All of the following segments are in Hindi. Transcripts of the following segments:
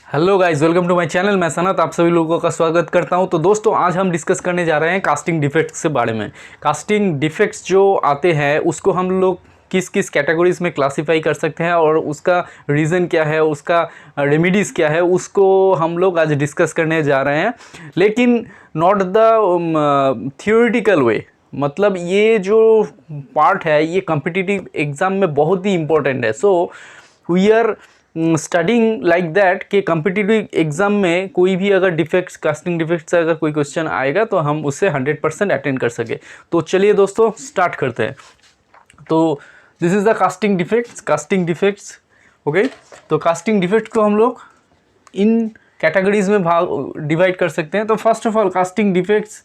Hello guys, welcome to my channel. मैं सनत आप सभी लोगों का स्वागत करता हूं। तो दोस्तों, आज हम डिस्कस करने जा रहे हैं कास्टिंग डिफेक्ट्स के बारे में। कास्टिंग डिफेक्ट्स जो आते हैं उसको हम लोग किस किस कैटेगरीज में क्लासिफाई कर सकते हैं और उसका रीज़न क्या है, उसका रेमिडीज़ क्या है, उसको हम लोग आज डिस्कस करने जा रहे हैं। लेकिन नॉट द थियोरिटिकल वे, मतलब ये जो पार्ट है ये कॉम्पिटिटिव एग्ज़ाम में बहुत ही इम्पोर्टेंट है। So we are studying like that कि कॉम्पिटिटिव एग्ज़ाम में कोई भी अगर डिफेक्ट्स, कास्टिंग डिफेक्ट से अगर कोई क्वेश्चन आएगा तो हम उससे 100% अटेंड कर सके। तो चलिए दोस्तों, स्टार्ट करते हैं। तो this is the casting defects. Okay, तो कास्टिंग डिफेक्ट को हम लोग इन कैटेगरीज में डिवाइड कर सकते हैं। तो first of all, casting defects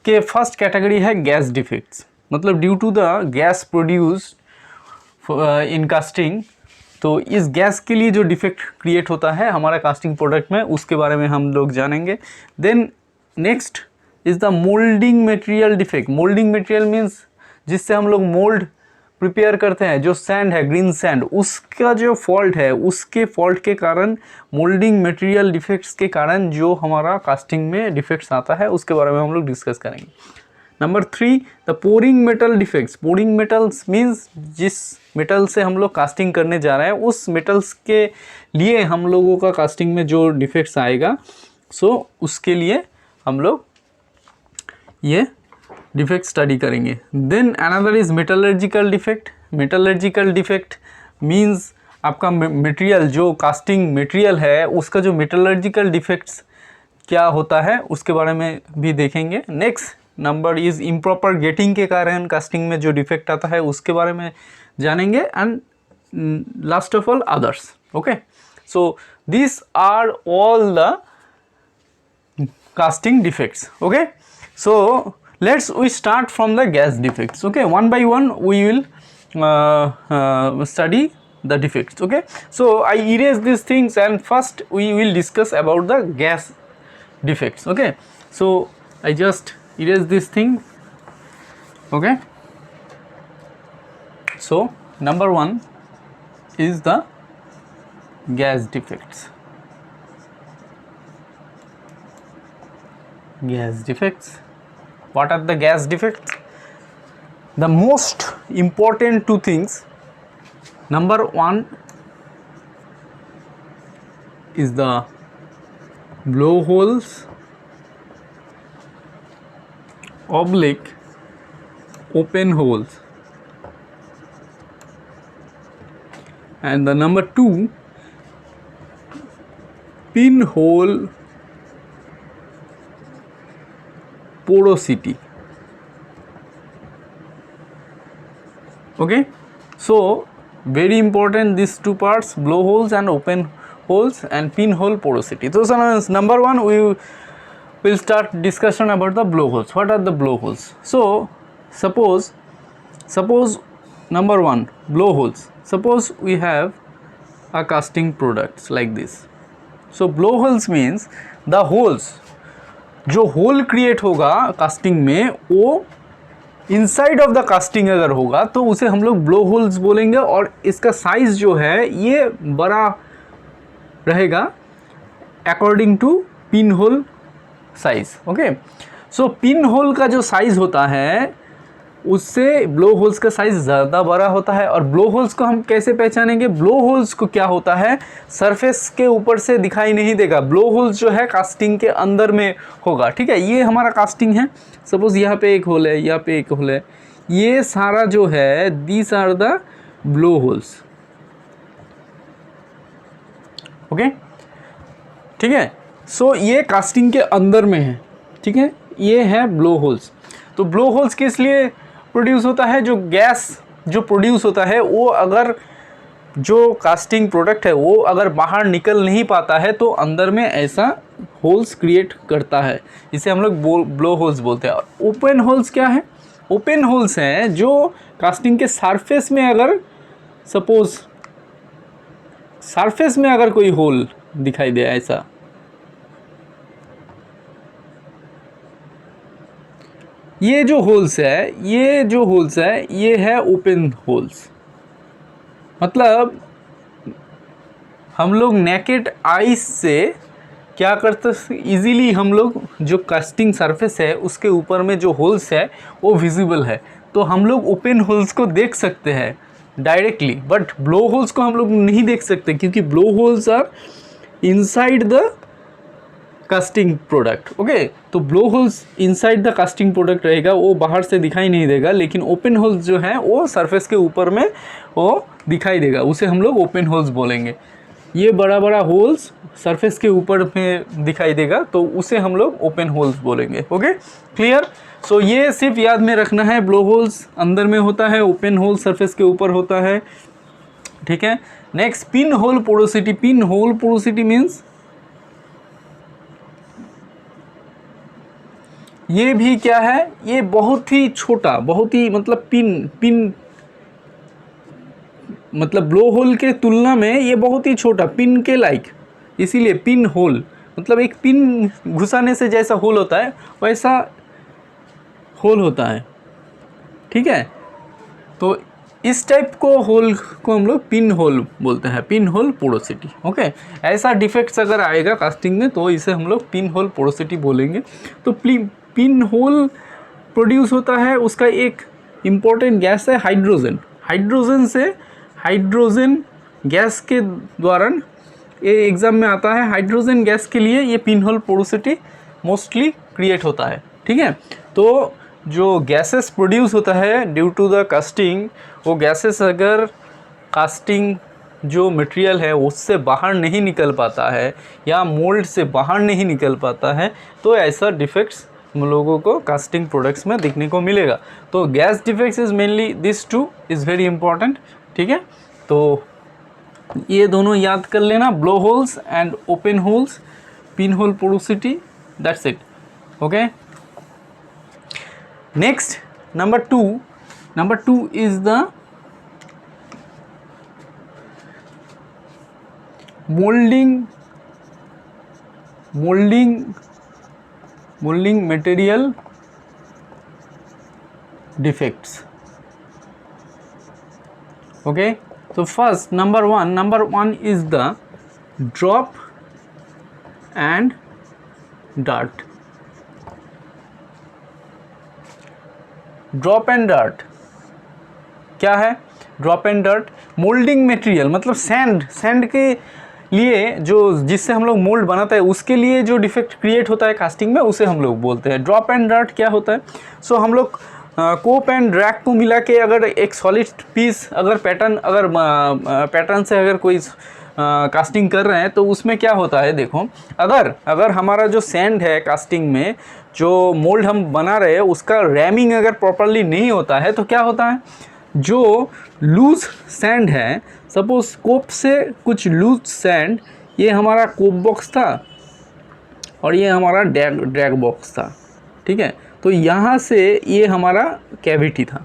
के फर्स्ट कैटेगरी है गैस डिफेक्ट्स। मतलब due to the gas produced in casting, तो इस गैस के लिए जो डिफेक्ट क्रिएट होता है हमारा कास्टिंग प्रोडक्ट में, उसके बारे में हम लोग जानेंगे। Then next is the moulding material defect. Moulding material means जिससे हम लोग मोल्ड प्रिपेयर करते हैं, जो सैंड है, ग्रीन सैंड, उसका जो फॉल्ट है, उसके फॉल्ट के कारण, मोल्डिंग मटेरियल डिफेक्ट्स के कारण जो हमारा कास्टिंग में डिफेक्ट्स आता है, उसके बारे में हम लोग डिस्कस करेंगे। Number 3, the pouring metal defects. Pouring metals means जिस मेटल से हम लोग कास्टिंग करने जा रहे हैं उस मेटल्स के लिए हम लोगों का कास्टिंग में जो डिफेक्ट्स आएगा, सो उसके लिए हम लोग ये डिफेक्ट स्टडी करेंगे। Then another is metallurgical defect. Metallurgical defect means आपका मटेरियल, जो कास्टिंग मटेरियल है, उसका जो मेटलर्जिकल डिफेक्ट्स क्या होता है उसके बारे में भी देखेंगे। Next number is improper getting के कारण कास्टिंग में जो डिफेक्ट आता है उसके बारे में जानेंगे। And last of all others. Okay, so this are all the casting defects. Okay, so let's we start from the gas defects. Okay, one by one we will study the defects. Okay, so I erase these things and first we will discuss about the gas defects. Okay, so I just erase this thing. Okay, so number 1 is the gas defects. Gas defects. What are the gas defects? The most important two things. Number 1 is the blowholes oblique open holes, and the number 2, pinhole porosity. Okay, so very important these two parts, blowholes and open holes and pinhole porosity. So number 1 we will start discussion about the blowholes. What are the blowholes? So suppose number 1, blowholes. Suppose we have a casting products like this. So blowholes means the holes, जो होल क्रिएट होगा कास्टिंग में, वो इनसाइड ऑफ द कास्टिंग अगर होगा तो उसे हम लोग ब्लो होल्स बोलेंगे। और इसका साइज जो है ये बड़ा रहेगा according to pin hole size. Okay, so pin hole का जो साइज होता है उससे ब्लो होल्स का साइज ज़्यादा बड़ा होता है। और ब्लो होल्स को हम कैसे पहचानेंगे? ब्लो होल्स को क्या होता है, सरफेस के ऊपर से दिखाई नहीं देगा। ब्लो होल्स जो है कास्टिंग के अंदर में होगा। ठीक है, ये हमारा कास्टिंग है। सपोज यहाँ पे एक होल है, यहाँ पे एक होल है, ये सारा जो है these are the blow holes. Okay, ठीक है, सो ये कास्टिंग के अंदर में है। ठीक है, ये है ब्लो होल्स। तो ब्लो होल्स किस लिए प्रोड्यूस होता है? जो गैस जो प्रोड्यूस होता है वो अगर जो कास्टिंग प्रोडक्ट है वो अगर बाहर निकल नहीं पाता है तो अंदर में ऐसा होल्स क्रिएट करता है, इसे हम लोग ब्लो होल्स बोलते हैं। ओपन होल्स क्या है? ओपन होल्स हैं जो कास्टिंग के सरफेस में, अगर सपोज सरफेस में अगर कोई होल दिखाई दे ऐसा, ये जो होल्स है ये है ओपन होल्स। मतलब हम लोग नेकेड आइज से क्या करते हैं, इजीली हम लोग जो कास्टिंग सरफेस है उसके ऊपर में जो होल्स है वो विजिबल है, तो हम लोग ओपन होल्स को देख सकते हैं डायरेक्टली, बट ब्लो होल्स को हम लोग नहीं देख सकते क्योंकि blow holes are inside the casting product. Okay, तो blow holes inside the casting product रहेगा, वो बाहर से दिखाई नहीं देगा, लेकिन ओपन होल्स जो है वो सरफेस के ऊपर में वो दिखाई देगा, उसे हम लोग ओपन होल्स बोलेंगे। ये बड़ा बड़ा होल्स सरफेस के ऊपर में दिखाई देगा तो उसे हम लोग ओपन होल्स बोलेंगे। Okay, clear. सो ये सिर्फ याद में रखना है, ब्लो होल्स अंदर में होता है, ओपन होल सरफेस के ऊपर होता है, ठीक है। Next, pin hole porosity. Pin hole porosity means ये भी क्या है, ये बहुत ही छोटा, बहुत ही मतलब पिन मतलब ब्लो होल के तुलना में ये बहुत ही छोटा, पिन के लाइक, इसीलिए पिन होल मतलब एक पिन घुसाने से जैसा होल होता है वैसा होल होता है, ठीक है। तो इस टाइप को होल को हम लोग पिन होल बोलते हैं, पिन होल पोरोसिटी। ओके, ऐसा डिफेक्ट्स अगर आएगा कास्टिंग में तो इसे हम लोग पिन होल पोरोसिटी बोलेंगे। तो पिन होल प्रोड्यूस होता है, उसका एक इम्पॉर्टेंट गैस है हाइड्रोजन। हाइड्रोजन गैस के द्वारा ये एग्ज़ाम में आता है, हाइड्रोजन गैस के लिए ये pin hole porosity mostly create होता है, ठीक है। तो जो गैसेस प्रोड्यूस होता है ड्यू टू द कास्टिंग, वो गैसेस अगर कास्टिंग जो मटेरियल है उससे बाहर नहीं निकल पाता है या मोल्ड से बाहर नहीं निकल पाता है, तो ऐसा डिफेक्ट्स हम लोगों को कास्टिंग प्रोडक्ट्स में देखने को मिलेगा। तो gas defects is mainly this two is very important, ठीक है। तो ये दोनों याद कर लेना, blow holes and open holes, pin hole porosity, that's it. Okay, next number two is the molding material defects। okay, so first number one is the drop and dart। Drop and dirt क्या है? Drop and dirt moulding material मतलब सैंड के लिए जो जिससे हम लोग मोल्ड बनाते हैं उसके लिए जो डिफेक्ट क्रिएट होता है कास्टिंग में उसे हम लोग बोलते हैं ड्रॉप एंड डर्ट। क्या होता है? सो हम लोग कोप एंड ड्रैग को मिला के अगर एक सॉलिड पीस अगर पैटर्न से अगर कोई कास्टिंग कर रहे हैं तो उसमें क्या होता है, देखो अगर हमारा जो सैंड है कास्टिंग में जो मोल्ड हम बना रहे हैं उसका रैमिंग अगर प्रॉपरली नहीं होता है तो क्या होता है, जो लूज सैंड है, सपोज कोप से कुछ लूज सैंड, ये हमारा कोप बॉक्स था और ये हमारा ड्रैग बॉक्स था, ठीक है। तो यहाँ से ये हमारा कैविटी था,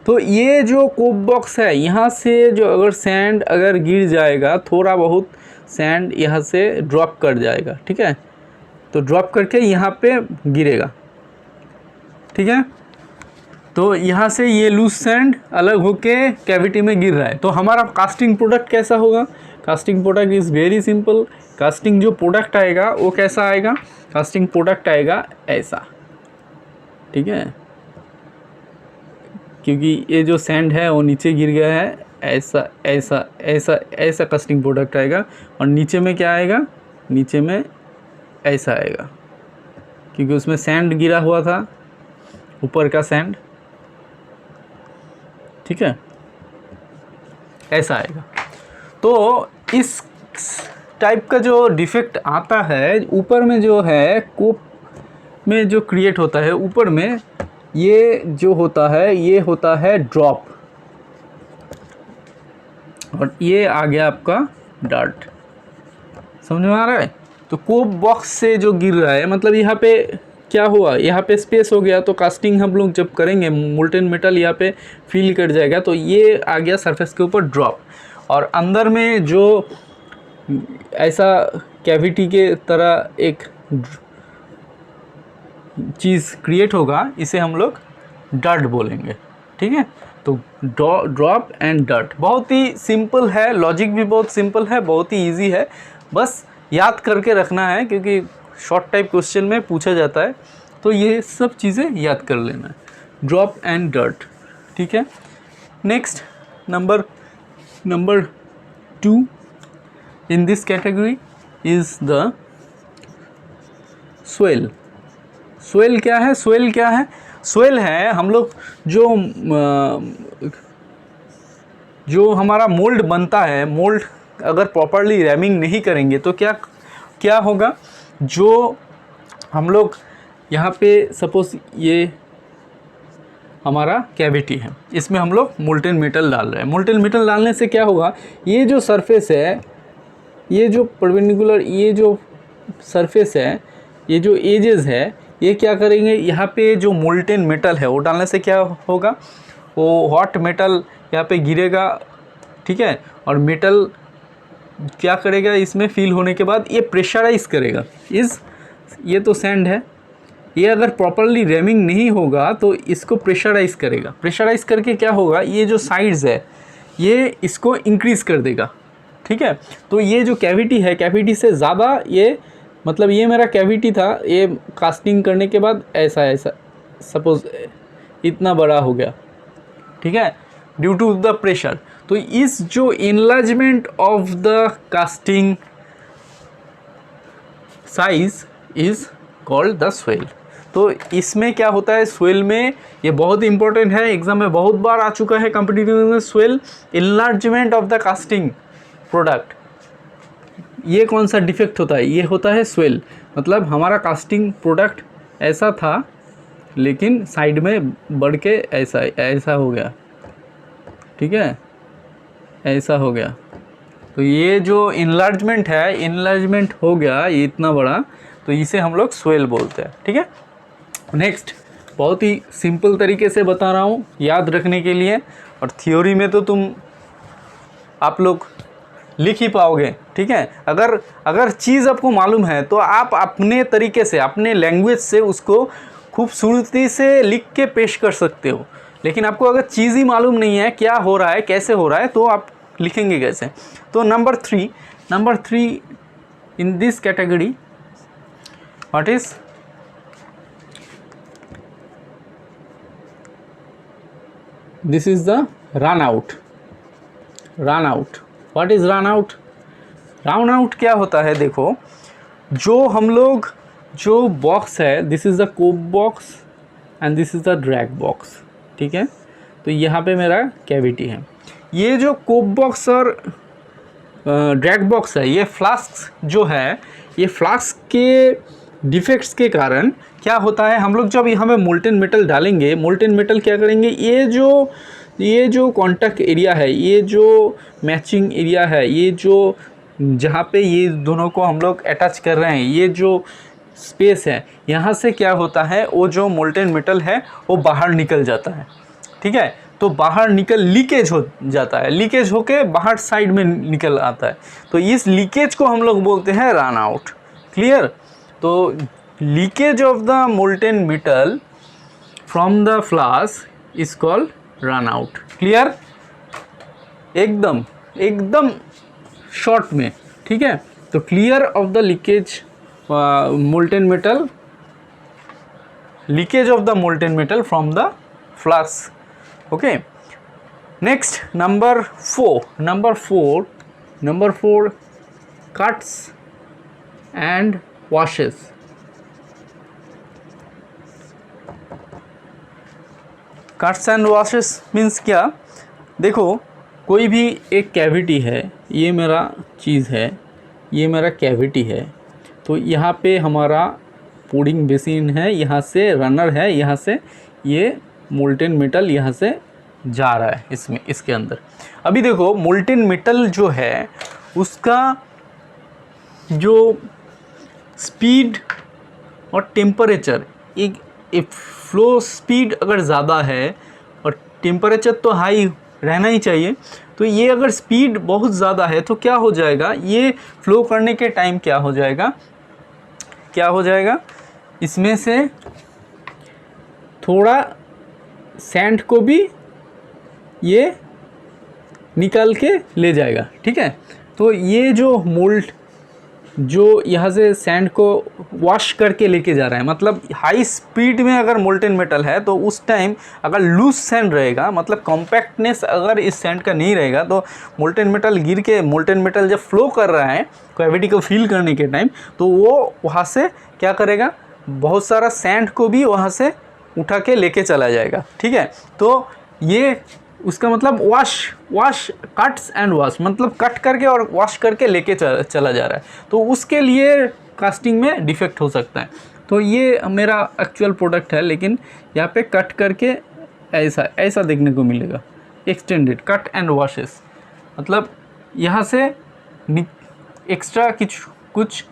तो ये जो कोप बॉक्स है यहाँ से जो अगर सैंड अगर गिर जाएगा, थोड़ा बहुत सैंड यहाँ से ड्रॉप कर जाएगा, ठीक है, तो ड्रॉप करके यहाँ पे गिरेगा, ठीक है। तो यहाँ से ये लूज सैंड अलग होके कैविटी में गिर रहा है, तो हमारा कास्टिंग प्रोडक्ट कैसा होगा? Casting product is very simple. Casting जो प्रोडक्ट आएगा वो कैसा आएगा? कास्टिंग प्रोडक्ट आएगा ऐसा, ठीक है, क्योंकि ये जो सैंड है वो नीचे गिर गया है, ऐसा ऐसा ऐसा ऐसा कास्टिंग प्रोडक्ट आएगा। और नीचे में क्या आएगा? नीचे में ऐसा आएगा, क्योंकि उसमें सैंड गिरा हुआ था, ऊपर का सैंड, ठीक है, ऐसा आएगा। तो इस टाइप का जो डिफेक्ट आता है ऊपर में जो है कोप में जो क्रिएट होता है ऊपर में, ये जो होता है ये होता है ड्रॉप, और ये आ गया आपका डार्ट। समझ में आ रहा है? तो कोप बॉक्स से जो गिर रहा है मतलब यहाँ पे क्या हुआ, यहाँ पे स्पेस हो गया, तो कास्टिंग हम लोग जब करेंगे मोल्टेन मेटल यहाँ पे फील कर जाएगा, तो ये आ गया सरफेस के ऊपर ड्रॉप। और अंदर में जो ऐसा कैविटी के तरह एक चीज़ क्रिएट होगा, इसे हम लोग डर्ट बोलेंगे, ठीक है। तो ड्रॉप एंड डर्ट, बहुत ही सिंपल है, लॉजिक भी बहुत सिंपल है, बहुत ही इजी है, बस याद करके रखना है क्योंकि शॉर्ट टाइप क्वेश्चन में पूछा जाता है, तो ये सब चीज़ें याद कर लेना है, ड्रॉप एंड डर्ट, ठीक है। Next number 2 in this category is the swell. Swell क्या है? स्वेल क्या है? स्वेल है हम लोग जो हमारा मोल्ड बनता है, मोल्ड अगर प्रॉपरली रैमिंग नहीं करेंगे तो क्या होगा, जो हम लोग यहाँ पे सपोज ये हमारा कैविटी है, इसमें हम लोग मोल्टेन मेटल डाल रहे हैं। मोल्टेन मेटल डालने से क्या होगा, ये जो सरफेस है, ये जो परपेंडिकुलर, ये जो सरफेस है, ये जो एजेस है, ये क्या करेंगे, यहाँ पे जो मोल्टेन मेटल है वो डालने से क्या होगा, वो हॉट मेटल यहाँ पे गिरेगा, ठीक है, और मेटल क्या करेगा, इसमें फील होने के बाद ये प्रेशराइज करेगा। ये तो सैंड है, ये अगर प्रॉपरली रैमिंग नहीं होगा तो इसको प्रेशराइज करेगा। प्रेशराइज करके क्या होगा, ये जो साइड्स है ये इसको इंक्रीज़ कर देगा, ठीक है। तो ये जो कैविटी है, कैविटी से ज़्यादा ये, मतलब ये मेरा कैविटी था, ये कास्टिंग करने के बाद ऐसा सपोज इतना बड़ा हो गया, ठीक है, ड्यू टू द प्रेशर। तो इस जो enlargement of the casting size is called the swell. तो इसमें क्या होता है, स्वेल में, ये बहुत इंपॉर्टेंट है, एग्जाम में बहुत बार आ चुका है कॉम्पिटिटिव में, swell enlargement of the casting product. ये कौन सा डिफेक्ट होता है, ये होता है स्वेल, मतलब हमारा कास्टिंग प्रोडक्ट ऐसा था लेकिन साइड में बढ़ के ऐसा हो गया, ठीक है, ऐसा हो गया। तो ये जो इनलार्जमेंट है, इनलार्जमेंट हो गया ये इतना बड़ा, तो इसे हम लोग स्वेल बोलते हैं, ठीक है। नेक्स्ट, बहुत ही सिंपल तरीके से बता रहा हूँ याद रखने के लिए, और थ्योरी में तो आप लोग लिख ही पाओगे, ठीक है। अगर चीज़ आपको मालूम है तो आप अपने तरीके से, अपने लैंग्वेज से उसको खूबसूरती से लिख के पेश कर सकते हो। लेकिन आपको अगर चीज़ ही मालूम नहीं है क्या हो रहा है, कैसे हो रहा है, तो आप लिखेंगे कैसे। तो number three in this category, what is this is the run out. What is run out? Run out क्या होता है, देखो, जो हम लोग जो बॉक्स है, this is the cope box and this is the drag box, ठीक है। तो यहाँ पे मेरा कैविटी है, ये जो कोप बॉक्स और ड्रैग बॉक्स है, ये फ्लास्क जो है, ये फ्लास्क के डिफेक्ट्स के कारण क्या होता है, हम लोग जब यहाँ पे मोल्टेन मेटल डालेंगे, मोल्टेन मेटल क्या करेंगे, ये जो कॉन्टैक्ट एरिया है, ये जो मैचिंग एरिया है, ये जो जहाँ पे ये दोनों को हम लोग अटैच कर रहे हैं, ये जो स्पेस है, यहाँ से क्या होता है, वो जो मोल्टेन मेटल है वो बाहर निकल जाता है, ठीक है। तो बाहर लीकेज हो जाता है, लीकेज होके बाहर साइड में निकल आता है, तो इस लीकेज को हम लोग बोलते हैं रन आउट। क्लियर? तो leakage of the molten metal from the flask is called run out. Clear? एकदम शॉर्ट में, ठीक है। तो clear of the leakage molten metal, leakage of the molten metal from the flask. Okay, next number 4 cuts and washes. Cuts and washes means क्या, देखो, कोई भी एक कैविटी है, ये मेरा चीज़ है, ये मेरा कैविटी है, तो यहाँ पे हमारा पोडिंग बेसिन है, यहाँ से रनर है, यहाँ से ये मोल्टेन मेटल यहाँ से जा रहा है इसके अंदर। अभी देखो, मोल्टेन मेटल जो है उसका जो स्पीड और टेम्परेचर, एक फ्लो स्पीड अगर ज़्यादा है और टेम्परेचर तो हाई रहना ही चाहिए, तो ये अगर स्पीड बहुत ज़्यादा है तो क्या हो जाएगा, ये फ्लो करने के टाइम क्या हो जाएगा, इसमें से थोड़ा सैंड को भी ये निकाल के ले जाएगा, ठीक है। तो ये जो मोल्ड जो यहाँ से सैंड को वॉश करके लेके जा रहा है, मतलब हाई स्पीड में अगर मोल्टेन मेटल है तो उस टाइम अगर लूज सैंड रहेगा, मतलब कॉम्पैक्टनेस अगर इस सैंड का नहीं रहेगा, तो मोल्टेन मेटल गिर के, मोल्टेन मेटल जब फ्लो कर रहा है कैविटी को फील करने के टाइम, तो वो वहाँ से क्या करेगा, बहुत सारा सैंड को भी वहाँ से उठा के लेके चला जाएगा, ठीक है। तो ये उसका मतलब वॉश कट्स एंड वॉश, मतलब कट करके और वॉश करके लेके चला जा रहा है, तो उसके लिए कास्टिंग में डिफेक्ट हो सकता है। तो ये मेरा एक्चुअल प्रोडक्ट है, लेकिन यहाँ पे कट करके ऐसा देखने को मिलेगा, एक्सटेंडेड कट एंड वॉशेस, मतलब यहाँ से एक्स्ट्रा कुछ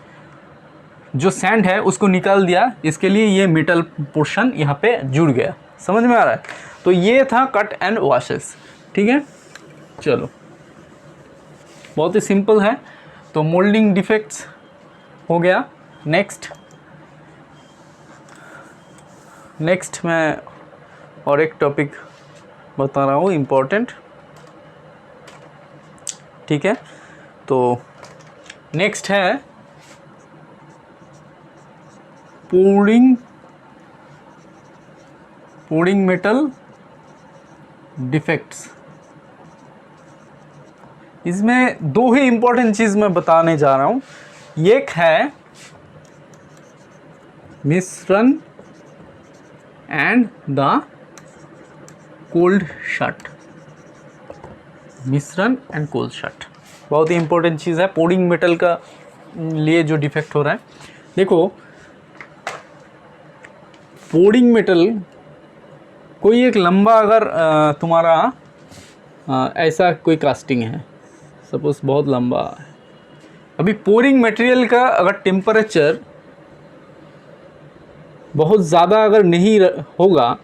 जो सैंड है उसको निकाल दिया, इसके लिए ये मेटल पोर्शन यहाँ पे जुड़ गया। समझ में आ रहा है? तो ये था कट एंड वॉशेस, ठीक है। चलो, बहुत ही सिंपल है। तो मोल्डिंग डिफेक्ट्स हो गया। नेक्स्ट मैं और एक टॉपिक बता रहा हूँ इम्पोर्टेंट, ठीक है। तो नेक्स्ट है पोरिंग मेटल डिफेक्ट्स। इसमें दो ही इम्पोर्टेंट चीज़ मैं बताने जा रहा हूँ। एक है मिश्रण एंड द कोल्ड शट। मिश्रण एंड कोल्ड शट बहुत ही इम्पोर्टेंट चीज़ है पोरिंग मेटल का लिए जो डिफेक्ट हो रहा है। देखो, पोरिंग मेटल कोई एक लंबा अगर तुम्हारा ऐसा कोई कास्टिंग है, सपोज बहुत लंबा है, अभी पोरिंग मटेरियल का अगर टेम्परेचर बहुत ज़्यादा अगर नहीं होगा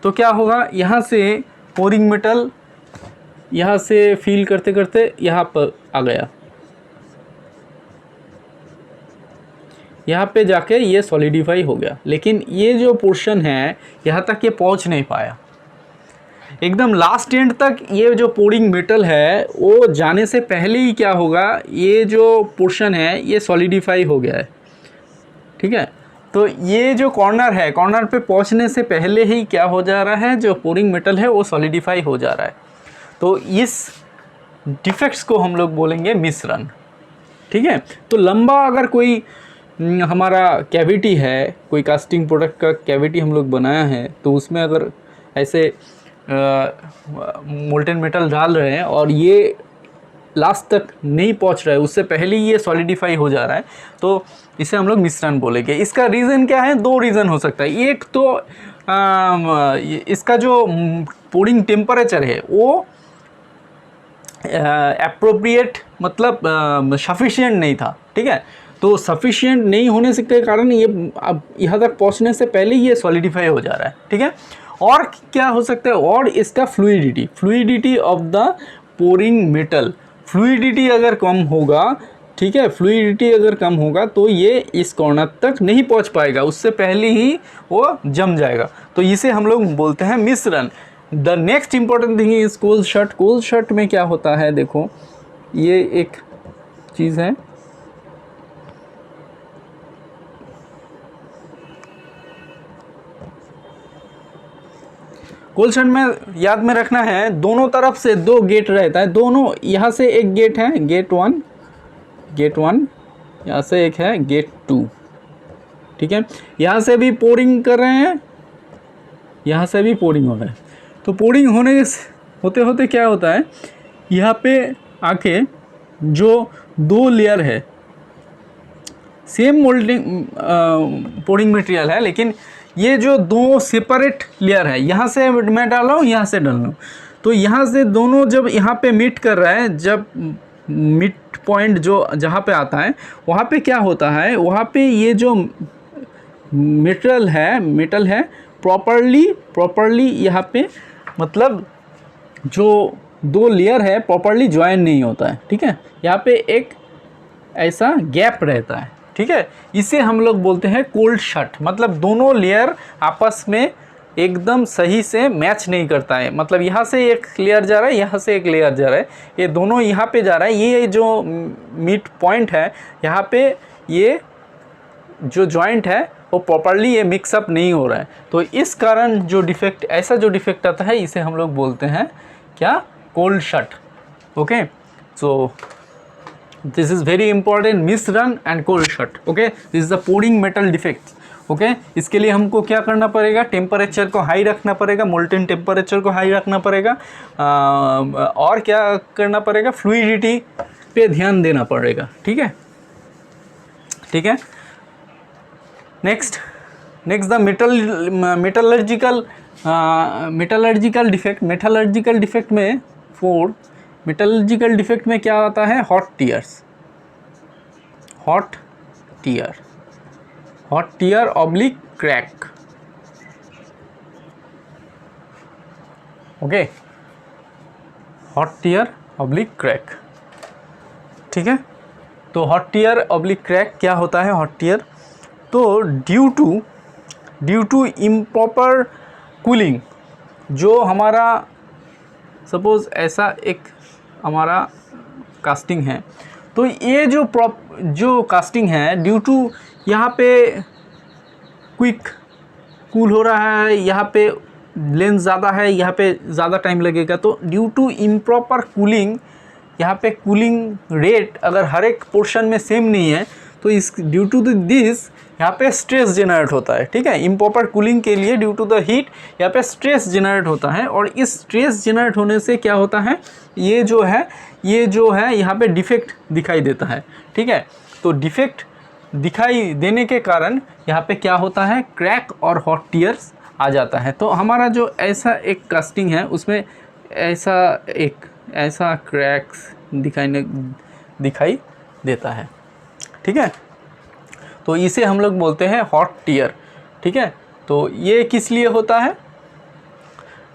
तो क्या होगा, यहाँ से पोरिंग मेटल यहाँ से फील करते करते यहाँ पर आ गया, यहाँ पे जाके ये सॉलिडिफाई हो गया, लेकिन ये जो पोर्शन है यहाँ तक ये पहुँच नहीं पाया। एकदम लास्ट एंड तक ये जो पोरिंग मेटल है वो जाने से पहले ही क्या होगा, ये जो पोर्शन है ये सॉलिडिफाई हो गया है, ठीक है। तो ये जो कॉर्नर है, कॉर्नर पे पहुंचने से पहले ही क्या हो जा रहा है, जो पोरिंग मेटल है वो सॉलिडिफाई हो जा रहा है। तो इस डिफेक्ट्स को हम लोग बोलेंगे मिश्रण, ठीक है। तो लंबा अगर कोई हमारा कैविटी है, कोई कास्टिंग प्रोडक्ट का कैविटी हम लोग बनाया है, तो उसमें अगर ऐसे मोल्टेन मेटल डाल रहे हैं और ये लास्ट तक नहीं पहुंच रहा है, उससे पहले ही ये सॉलिडिफाई हो जा रहा है, तो इसे हम लोग मिश्रण बोलेंगे। इसका रीज़न क्या है, दो रीज़न हो सकता है। एक तो इसका जो पोरिंग टेम्परेचर है वो एप्रोप्रिएट, मतलब सफिशिएंट नहीं था, ठीक है। तो सफिशिएंट नहीं होने से के कारण ये अब यहाँ तक पहुँचने से पहले ये सॉलिडिफाई हो जा रहा है, ठीक है। और क्या हो सकता है, और इसका fluidity of the pouring metal, fluidity अगर कम होगा, ठीक है, फ्लूइडिटी अगर कम होगा तो ये इस कॉर्नर तक नहीं पहुंच पाएगा, उससे पहले ही वो जम जाएगा। तो इसे हम लोग बोलते हैं मिश्रण। The next important thing is cold shut. Cold shut में क्या होता है, देखो ये एक चीज़ है, कोल्ड शट में याद में रखना है, दोनों तरफ से दो गेट रहता है, दोनों, यहाँ से एक गेट है, गेट वन, यहाँ से एक है गेट 2, ठीक है। यहाँ से भी पोरिंग कर रहे हैं, यहाँ से भी पोरिंग हो रहा है। तो पोरिंग होते होते क्या होता है, यहाँ पे आके जो दो लेयर है, सेम मोल्डिंग पोरिंग मटेरियल है, लेकिन ये जो दो सेपरेट लेयर है, यहाँ से मैं डाल रहा हूँ, यहाँ से डाल रहा हूँ, तो यहाँ से दोनों जब यहाँ पे मीट कर रहा है, जब मिड पॉइंट जो जहाँ पे आता है, वहाँ पे क्या होता है, वहाँ पे ये जो मेटल है प्रॉपरली यहाँ पे, मतलब जो दो लेयर है प्रॉपरली ज्वाइन नहीं होता है, ठीक है। यहाँ पे एक ऐसा गैप रहता है, ठीक है। इसे हम लोग बोलते हैं कोल्ड शट, मतलब दोनों लेयर आपस में एकदम सही से मैच नहीं करता है। मतलब यहाँ से एक लेयर जा रहा है, यहाँ से एक लेयर जा रहा है, ये दोनों यहाँ पे जा रहा है, ये जो मिड पॉइंट है यहाँ पे ये जो जॉइंट है वो प्रॉपरली ये मिक्सअप नहीं हो रहा है। तो इस कारण जो डिफेक्ट, ऐसा जो डिफेक्ट आता है इसे हम लोग बोलते हैं क्या, cold shut. Okay, so this is very important, miss run and cold shut. Okay, this is the pouring metal defect. Okay, इसके लिए हमको क्या करना पड़ेगा, टेम्परेचर को हाई रखना पड़ेगा, मोल्टेन टेम्परेचर को हाई रखना पड़ेगा, और क्या करना पड़ेगा, फ्लूइडिटी पे ध्यान देना पड़ेगा। ठीक है, ठीक है। नेक्स्ट द मेटलर्जिकल डिफेक्ट में मेटलर्जिकल डिफेक्ट में क्या आता है, hot tear oblique crack. Okay, hot tear oblique crack. ठीक है, तो हॉट टियर ऑब्लिक क्रैक क्या होता है, हॉट टियर, तो ड्यू टू इम्प्रॉपर कूलिंग, जो हमारा सपोज़ ऐसा एक हमारा कास्टिंग है, तो ये जो कास्टिंग है ड्यू टू यहाँ पे क्विक कूल हो रहा है, यहाँ पे लेंथ ज़्यादा है, यहाँ पे ज़्यादा टाइम लगेगा, तो ड्यू टू इम्प्रॉपर कूलिंग, यहाँ पे कूलिंग रेट अगर हर एक पोर्शन में सेम नहीं है तो इस ड्यू टू दिस यहाँ पे स्ट्रेस जनरेट होता है। ठीक है, इम्प्रॉपर कूलिंग के लिए ड्यू टू द हीट यहाँ पे स्ट्रेस जनरेट होता है, और इस स्ट्रेस जनरेट होने से क्या होता है, ये जो है यहाँ पे डिफेक्ट दिखाई देता है। ठीक है, तो डिफेक्ट दिखाई देने के कारण यहाँ पे क्या होता है, क्रैक और हॉट टियर्स आ जाता है। तो हमारा जो ऐसा एक कास्टिंग है उसमें ऐसा क्रैक्स दिखाई देता है। ठीक है, तो इसे हम लोग बोलते हैं हॉट टियर। ठीक है, तो ये किस लिए होता है,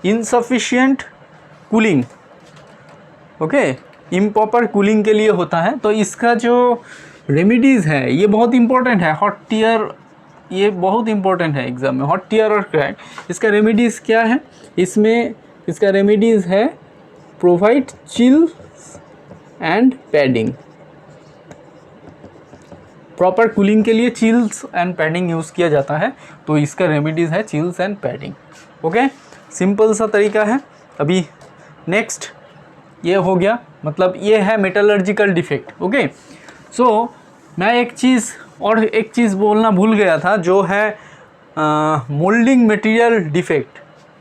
insufficient cooling. Okay, improper cooling के लिए होता है। तो इसका जो रेमिडीज़ है ये बहुत इंपॉर्टेंट है, हॉट टियर ये बहुत इंपॉर्टेंट है एग्ज़ाम में, हॉट टियर और क्रैक। इसका रेमिडीज़ क्या है, इसमें इसका रेमिडीज़ है provide chill and padding. Proper cooling के लिए चिल्स एंड पैडिंग यूज़ किया जाता है, तो इसका रेमिडीज़ है chills and padding. Okay, simple सा तरीका है। अभी नेक्स्ट ये हो गया, मतलब ये है मेटलर्जिकल डिफेक्ट। ओके, सो मैं एक चीज़ बोलना भूल गया था, जो है मोल्डिंग मटेरियल डिफेक्ट।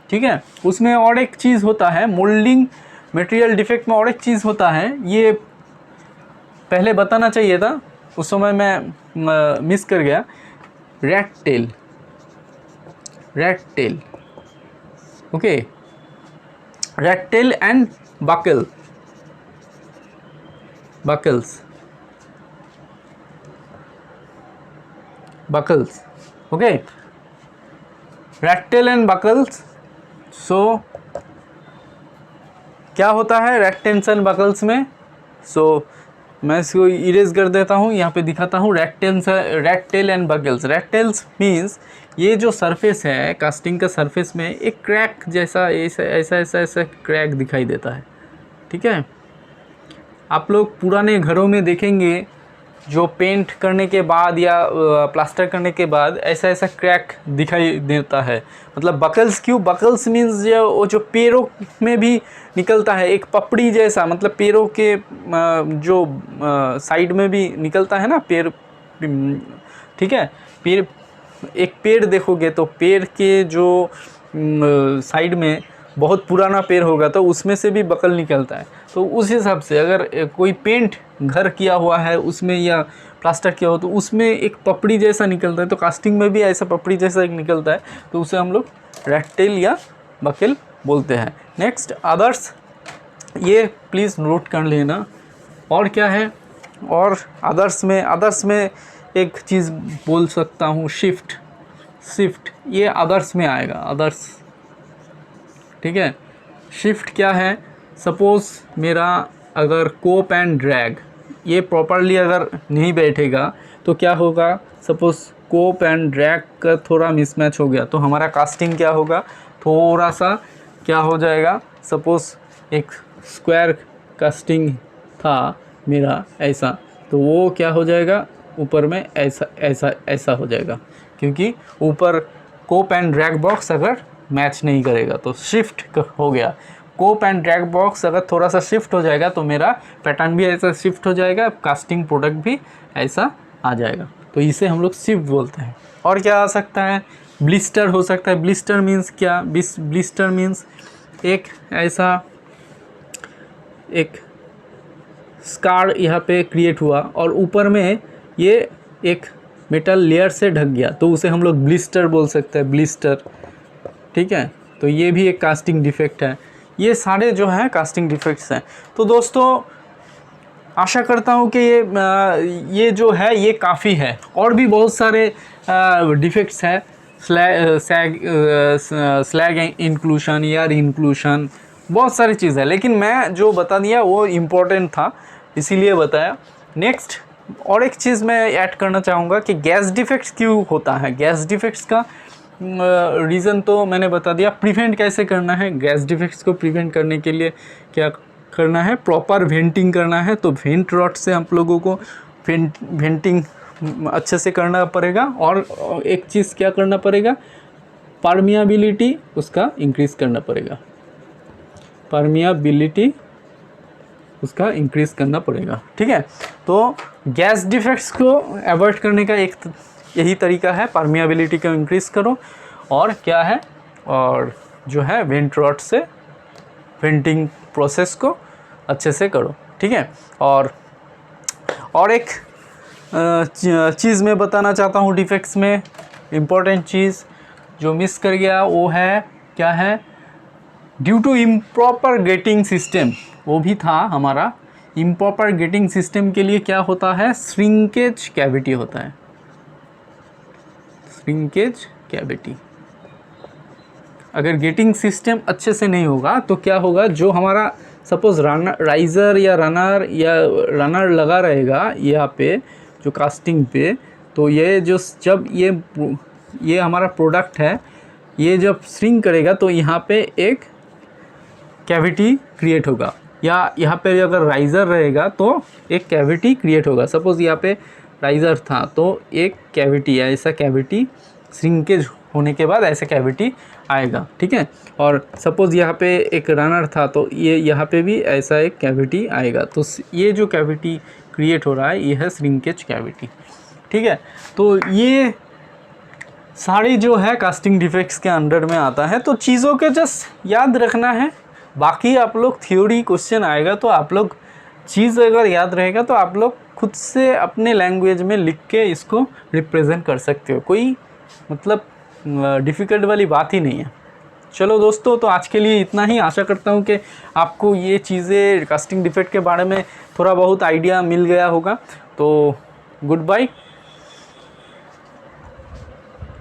ठीक है, उसमें और एक चीज़ होता है, मोल्डिंग मटेरियल डिफेक्ट में और एक चीज़ होता है, ये पहले बताना चाहिए था, उस समय मैं मिस कर गया। Rat tail. Okay, rat tail and buckles. Okay, rat tail and buckles. So क्या होता है रैट टेल्स एंड बकल्स में, सो मैं इसको इरेज कर देता हूँ, यहाँ पे दिखाता हूँ। Rat tail and buckles. Rat tails means ये जो सरफेस है कास्टिंग का सरफेस में एक क्रैक जैसा ऐसा क्रैक दिखाई देता है। ठीक है, आप लोग पुराने घरों में देखेंगे, जो पेंट करने के बाद या प्लास्टर करने के बाद ऐसा क्रैक दिखाई देता है। मतलब बकल्स क्यों, बकल्स मीन्स वो जो पैरों में भी निकलता है, एक पपड़ी जैसा, मतलब पैरों के जो साइड में भी निकलता है ना पैर। ठीक है, एक पेड़ देखोगे तो पेड़ के जो साइड में बहुत पुराना पेड़ होगा तो उसमें से भी बकल निकलता है। तो उस हिसाब से अगर कोई पेंट घर किया हुआ है उसमें या प्लास्टर किया हो तो उसमें एक पपड़ी जैसा निकलता है, तो कास्टिंग में भी ऐसा पपड़ी जैसा एक निकलता है, तो उसे हम लोग रैट टेल या बकल बोलते हैं। नेक्स्ट अदर्स, ये प्लीज़ नोट कर लेना। और क्या है, और अदर्स में एक चीज़ बोल सकता हूँ, शिफ्ट ये अदर्स में आएगा, अदर्स। ठीक है, शिफ्ट क्या है, सपोज़ मेरा अगर कोप एंड ड्रैग ये प्रॉपरली अगर नहीं बैठेगा तो क्या होगा, सपोज़ स्कोप एंड ड्रैग का थोड़ा मिसमैच हो गया तो हमारा कास्टिंग क्या होगा, थोड़ा सा क्या हो जाएगा। सपोज़ एक स्क्वायर कास्टिंग था मेरा ऐसा, तो वो क्या हो जाएगा, ऊपर में ऐसा ऐसा ऐसा हो जाएगा, क्योंकि ऊपर कोप एंड ड्रैग बॉक्स अगर मैच नहीं करेगा तो शिफ्ट हो गया। कोप एंड ड्रैग बॉक्स अगर थोड़ा सा शिफ्ट हो जाएगा तो मेरा पैटर्न भी ऐसा शिफ्ट हो जाएगा, कास्टिंग प्रोडक्ट भी ऐसा आ जाएगा, तो इसे हम लोग शिफ्ट बोलते हैं। और क्या आ सकता है, ब्लिस्टर हो सकता है। ब्लिस्टर मीन्स क्या, ब्लिस्टर मीन्स एक ऐसा एक स्कार यहाँ पे क्रिएट हुआ और ऊपर में ये एक मेटल लेयर से ढक गया, तो उसे हम लोग ब्लिस्टर बोल सकते हैं, ब्लिस्टर। ठीक है, तो ये भी एक कास्टिंग डिफेक्ट है। ये सारे जो हैं कास्टिंग डिफेक्ट्स हैं। तो दोस्तों आशा करता हूँ कि ये जो है ये काफ़ी है, और भी बहुत सारे डिफेक्ट्स हैं, स्लैग इंक्लूशन, एयर इंक्लूशन, बहुत सारी चीज़ है, लेकिन मैं जो बता दिया वो इम्पोर्टेंट था इसीलिए बताया। नेक्स्ट और एक चीज़ मैं ऐड करना चाहूँगा कि गैस डिफेक्ट्स क्यों होता है। गैस डिफेक्ट्स का रीज़न तो मैंने बता दिया। प्रिवेंट कैसे करना है, गैस डिफेक्ट्स को प्रिवेंट करने के लिए क्या करना है, प्रॉपर वेंटिंग करना है। तो वेंट रॉड से आप लोगों को वेंटिंग अच्छे से करना पड़ेगा, और एक चीज़ क्या करना पड़ेगा, परमियाबिलिटी उसका इंक्रीज़ करना पड़ेगा, परमियाबिलिटी उसका इंक्रीज़ करना पड़ेगा। ठीक है, तो गैस डिफेक्ट्स को अवॉइड करने का एक यही तरीका है, परमियाबिलिटी को इंक्रीज़ करो, और क्या है, और जो है वेंट रॉड से वेंटिंग प्रोसेस को अच्छे से करो। ठीक है, और एक चीज़ मैं बताना चाहता हूँ डिफेक्ट्स में, इम्पोर्टेंट चीज़ जो मिस कर गया वो है, क्या है, due to improper gating system, वो भी था हमारा। इम्प्रॉपर गेटिंग सिस्टम के लिए क्या होता है, श्रिंकेज कैविटी होता है, श्रिंकेज कैविटी। अगर गेटिंग सिस्टम अच्छे से नहीं होगा तो क्या होगा, जो हमारा सपोज़ राइज़र या रनर लगा रहेगा यहाँ पे जो कास्टिंग पे, तो ये जो जब ये हमारा प्रोडक्ट है, ये जब श्रिंक करेगा तो यहाँ पे एक कैविटी क्रिएट होगा, या यहाँ पे अगर राइज़र रहेगा तो एक कैविटी क्रिएट होगा। सपोज़ यहाँ पे राइज़र था तो एक कैविटी, ऐसा कैविटी श्रिंकेज होने के बाद ऐसा कैविटी आएगा। ठीक है, और सपोज़ यहाँ पे एक रनर था तो ये यहाँ पे भी ऐसा एक कैविटी आएगा। तो ये जो कैविटी क्रिएट हो रहा है ये है श्रिंकेज कैविटी। ठीक है, तो ये सारी जो है कास्टिंग डिफेक्ट्स के अंडर में आता है। तो चीज़ों के जस्ट याद रखना है, बाकी आप लोग थ्योरी क्वेश्चन आएगा तो आप लोग चीज़ अगर याद रहेगा तो आप लोग खुद से अपने लैंग्वेज में लिख के इसको रिप्रेजेंट कर सकते हो, कोई मतलब डिफ़िकल्ट वाली बात ही नहीं है। चलो दोस्तों, तो आज के लिए इतना ही। आशा करता हूँ कि आपको ये चीज़ें कास्टिंग डिफेक्ट के बारे में थोड़ा बहुत आइडिया मिल गया होगा। तो गुड बाय।